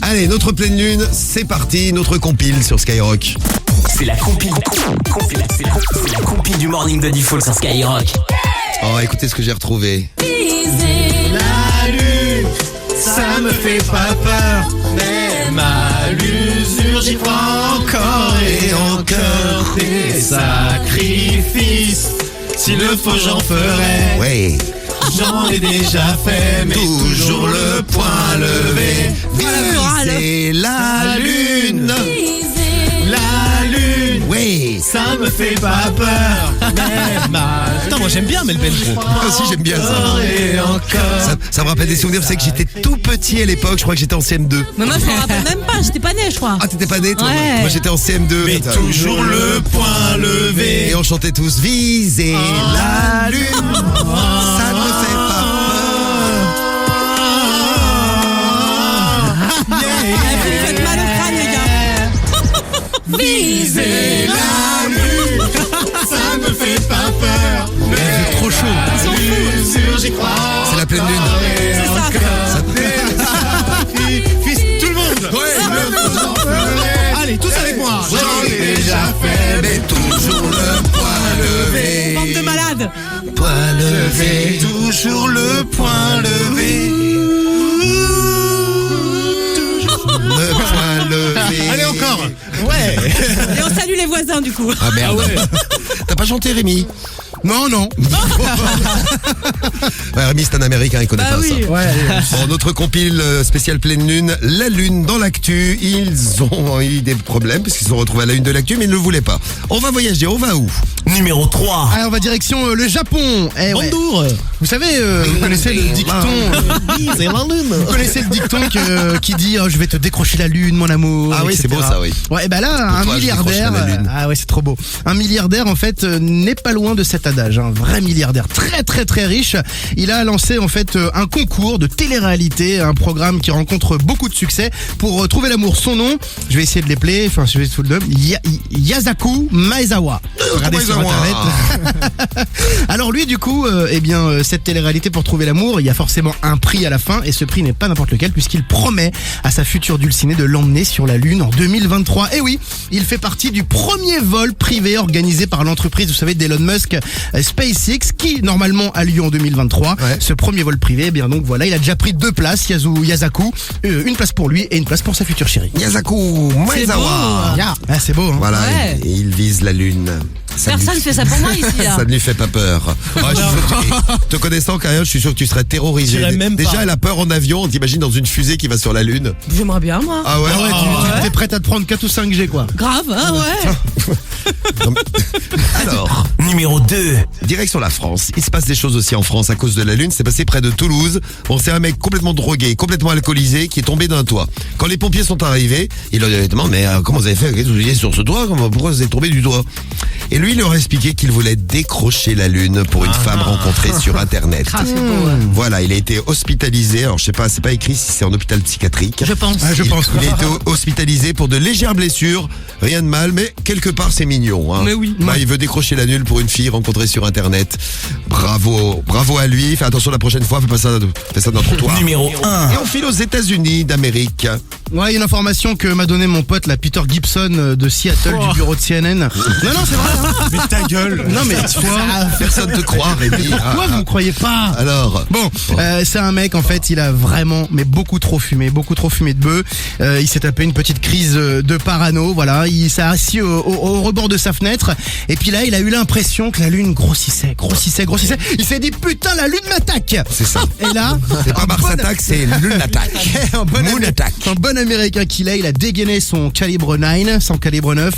Allez, notre pleine lune, c'est parti, notre compile sur Skyrock. C'est la compile du morning de Default sur Skyrock. Oh, écoutez ce que j'ai retrouvé. La lune, ça me fait pas peur, même à l'usure, j'y crois encore et encore. Des sacrifices, s'il le faut, j'en ferai. Ouais. J'en ai déjà fait, mais toujours le poing levé. Viser la lune. La lune, Oui. ça me fait pas peur, même à Putain, moi j'aime bien Mel Beltro. Moi aussi j'aime bien ça. encore et encore. Ça me rappelle des souvenirs, vous savez que j'étais tout petit à l'époque, je crois que j'étais en CM2. Mais moi, je m'en rappelle même pas, j'étais pas née, je crois. Ah, t'étais pas né toi? Ouais. Moi j'étais en CM2. Mais Putain. toujours le poing levé. Et on chantait tous Viser la lune. Ça ne fait pas Vous me faites mal au crâne, les gars. Viser la lune, ça me fait pas peur. Mais trop chaud. l'usure, j'y crois. C'est la pleine lune. C'est ça. Fils, tout le monde. Allez, tous avec moi. J'en ai déjà fait, Mais toujours le poing levé. Bande de malades. Poing levé. toujours le poing levé. Le poing levé. Allez, encore. Ouais. Et on salue les voisins, du coup. Ah merde. T'as pas chanté Rémi? Non, non. Ouais, Rémi c'est un américain, il connaît Bah pas oui. ça. Ouais. Bon, notre compile spéciale pleine lune, la lune dans l'actu, ils ont eu des problèmes parce qu'ils se sont retrouvés à la une de l'actu mais ils ne le voulaient pas. On va voyager, on va où? Numéro 3. Allez, on va direction le Japon. Eh ouais. Bonjour. Vous savez, vous connaissez le dicton. C'est la lune. Vous connaissez le dicton qui dit je vais te décrocher la lune, mon amour. Ah oui, etc. c'est beau ça, oui. Ouais, et ben là, Pour un toi, je milliardaire. décrocherai la lune. Ah ouais, c'est trop beau. Un milliardaire, en fait, n'est pas loin de cet adage. Un vrai milliardaire, très très très riche. Il a lancé en fait un concours de télé-réalité, un programme qui rencontre beaucoup de succès pour trouver l'amour. Son nom, je vais essayer de l'épeler. Enfin, je vais tout le nom. Yasaku Maezawa. Regardez sur Maezawa. internet. Alors lui, du coup, cette télé-réalité pour trouver l'amour, il y a forcément un prix à la fin, et ce prix n'est pas n'importe lequel, puisqu'il promet à sa future dulcinée de l'emmener sur la Lune en 2023. Et oui, il fait partie du premier vol privé organisé par l'entreprise, vous savez, d'Elon Musk, SpaceX, qui normalement a lieu en 2023. Ouais. Ce premier vol privé, eh bien donc voilà, il a déjà pris 2 places, Yasaku, une place pour lui et une place pour sa future chérie. Yasaku Maezawa. Ah, c'est beau, hein. Voilà, Ouais. et il vise la lune. Ça Personne lui- ne fait ça pour moi ici, là. Ça ne lui fait pas peur. Ouais, te connaissant quand même, je suis sûr que tu serais terrorisé. J'irais même Déjà, pas. elle a peur en avion. On t'imagine dans une fusée qui va sur la Lune. J'aimerais bien, moi. Ah ouais, Ah ouais, tu es prête à te prendre 4 ou 5G, quoi. Grave, hein, ouais. Alors, Numéro 2. direction la France. Il se passe des choses aussi en France à cause de la Lune. C'est passé près de Toulouse. Bon, c'est un mec complètement drogué, complètement alcoolisé, qui est tombé d'un toit. Quand les pompiers sont arrivés, il leur a demandé, mais comment vous avez fait? Qu'est-ce que vous étiez sur ce toit? Pourquoi vous êtes tombé du toit? Et lui, il leur a expliqué qu'il voulait décrocher la Lune pour une femme rencontrée sur Internet. Ah, c'est beau, ouais. Voilà, il a été hospitalisé. Alors, je sais pas, c'est pas écrit si c'est en hôpital psychiatrique. Je pense. Ah, je pense. Il a été hospitalisé pour de légères blessures, rien de mal, mais quelque part c'est mignon. Hein. Mais oui. Bah, il veut décrocher la Lune pour une fille rencontrée sur Internet. Bravo à lui. Fais attention la prochaine fois, fais ça dans ton toit. Numéro 1. Et on file aux États-Unis d'Amérique. Ouais, une information que m'a donné mon pote, la Peter Gibson de Seattle, du bureau de CNN. Non, c'est vrai. Hein. Mais ta gueule. Non, mais toi, Personne te croit, Rémi. pourquoi vous ne croyez pas? Alors, Bon, c'est un mec, en fait, il a vraiment, mais beaucoup trop fumé de bœuf. Il s'est tapé une petite crise de parano, voilà. Il s'est assis au rebord de sa fenêtre. Et puis là, il a eu l'impression que la lune grossissait. Il s'est dit, putain, la lune m'attaque. c'est ça. Et là, C'est pas un Mars bon- Attack, c'est Lune Attack. un bon, Moon Attack. un bon américain qu'il est, il a dégainé son calibre 9, son calibre 9.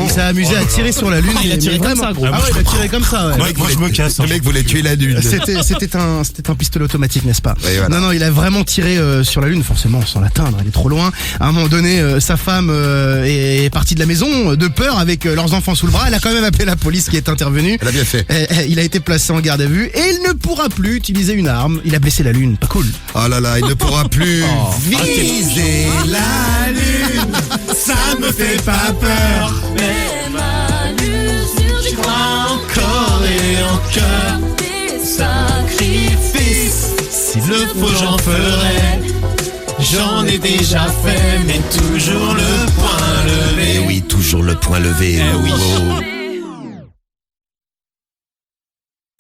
Il s'est amusé à tirer sur la lune. Il a tiré mais comme vraiment. ça, gros. Ah ouais, il a tiré comme ça, ouais. Moi, je me casse. Le mec voulait tuer la Lune. C'était un pistolet automatique, n'est-ce pas? Oui, voilà. Non, il a vraiment tiré sur la Lune, forcément, sans l'atteindre, elle est trop loin. À un moment donné, sa femme est partie de la maison de peur avec leurs enfants sous le bras. Elle a quand même appelé la police qui est intervenue. Elle a bien fait. Il a été placé en garde à vue et il ne pourra plus utiliser une arme. Il a blessé la Lune, pas cool. Oh là là, il ne pourra plus viser La lune, ça me fait pas peur. Même à l'usure, j'y crois Encore et encore. des sacrifices. S'il le faut, j'en ferai. j'en ai déjà fait, mais toujours le point levé. Eh oui, toujours le point levé. Eh oui. Oh, oh.